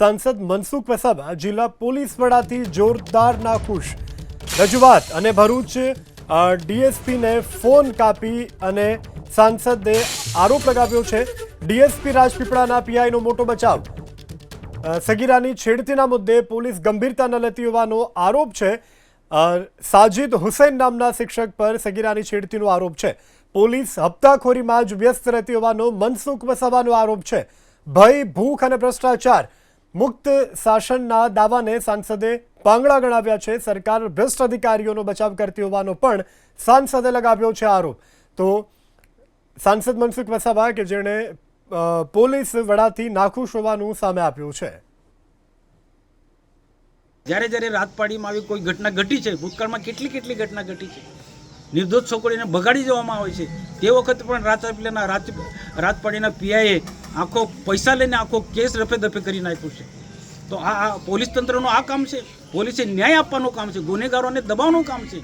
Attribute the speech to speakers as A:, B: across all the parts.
A: સાંસદ મનસુખ વસાવા જિલ્લા પોલીસ વડાથી જોરદાર નાખુશ રજૂઆત અને ભરૂચ ડીએસપીને ફોન કાપી અને સાંસદે આરોપ લગાવ્યો છે। ડીએસપી રાજપીપળાના પીઆઈનો મોટો બચાવ। સગીરાની છેડતીના મુદ્દે પોલીસ ગંભીરતા ન લેતી હોવાનો આરોપ છે। સાજિદ હુસૈન નામના શિક્ષક પર સગીરાની છેડતીનો આરોપ છે। પોલીસ હપ્તાખોરીમાં જ વ્યસ્ત રહેતી હોવાનો મનસુખ વસાવાનો આરોપ છે। ભય, ભૂખ અને ભ્રષ્ટાચાર મુક્ત શાસનના દાવાને સાંસદે પાંગડા ગણાવ્યા છે। સરકાર ભ્રષ્ટ અધિકારીઓનો બચાવ કરતી હોવાનો પણ સાંસદે લગાવ્યો છે આરોપ। તો સાંસદ મનસુખ વસાવા કે જેણે પોલીસ વડાથી નાખુશ હોવાનું સામે આપ્યું છે।
B: જ્યારે જ્યારે રાતપાડીમાં આવી કોઈ ઘટના ઘટી છે, ભૂતકાળમાં કેટલી ઘટના ઘટી છે, નિર્દોષ છોકરીને બગાડી દેવામાં આવે છે। તે વખતે પણ રાતપાડીના પીઆઈએ આખો પૈસા લઈને આખો કેસ રફે દફે કરી નાખ્યું છે। તો આ પોલીસ તંત્રનું આ કામ છે। પોલીસે ન્યાય આપવાનું કામ છે, ગુનેગારોને દબાવવાનું કામ છે।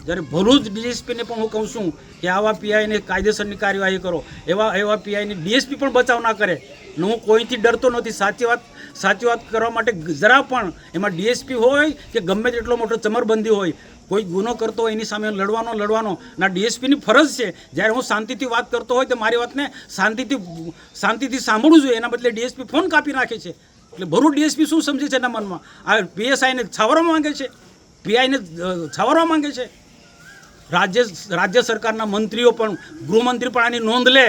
B: જ્યારે ભરૂચ ડીએસપીને પણ હું કહું છું કે આવા પીઆઈને કાયદેસરની કાર્યવાહી કરો, એવા પીઆઈને ડીએસપી પણ બચાવ ના કરે। હું કોઈથી ડરતો નથી। સાચી વાત કરવા માટે જરા પણ એમાં ડીએસપી હોય કે ગમે તેટલો મોટો ચમરબંધી હોય, કોઈ ગુનો કરતો હોય એની સામે લડવાનો ના ડીએસપીની ફરજ છે। જ્યારે હું શાંતિથી વાત કરતો હોય તો મારી વાતને શાંતિથી સાંભળવું જોઈએ, એના બદલે ડીએસપી ફોન કાપી નાખે છે। એટલે ભરૂચ ડીએસપી શું સમજે છે એના મનમાં? આ પીએસઆઈને છાવરવા માંગે છે, પીઆઈને છાવરવા માંગે છે। રાજ્ય સરકારના મંત્રીઓ પણ, ગૃહમંત્રી પણ આની નોંધ લે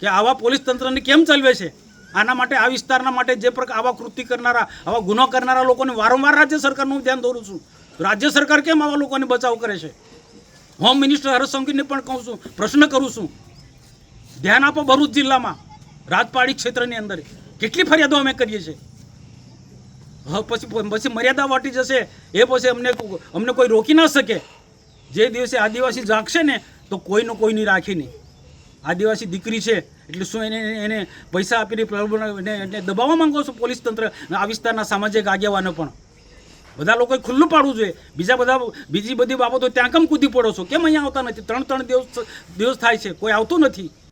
B: કે આવા પોલીસ તંત્રને કેમ ચલાવે છે। આના માટે આ વિસ્તારના માટે જે પ્રકાર આવા કૃત્ય કરનારા, આવા ગુનો કરનારા લોકોને વારંવાર રાજ્ય સરકારનું ધ્યાન દોરું છું। રાજ્ય સરકાર કેમ આવા લોકોને બચાવ કરે છે? હોમ મિનિસ્ટર હર્ષ સંઘવીને પણ કહું છું, પ્રશ્ન કરું છું, ધ્યાન આપો। ભરૂચ જિલ્લામાં રાતપાડી ક્ષેત્રની અંદર કેટલી ફરિયાદો અમે કરીએ છીએ। પછી મર્યાદા વાટી જશે એ પછી અમને કોઈ રોકી ના શકે। જે દિવસે આદિવાસી જાગશે ને તો કોઈનું કોઈ નહીં રાખી નહીં। આદિવાસી દીકરી છે એટલે શું એને પૈસા આપીને દબાવવા માંગો છો? પોલીસ તંત્ર આ વિસ્તારના સામાજિક આગેવાનો પણ બધા લોકોએ ખુલ્લું પાડવું જોઈએ। બીજી બધી બાબતો ત્યાં કેમ કૂદી પડો છો? કેમ અહીંયા આવતા નથી? ત્રણ દિવસ થાય છે, કોઈ આવતું નથી।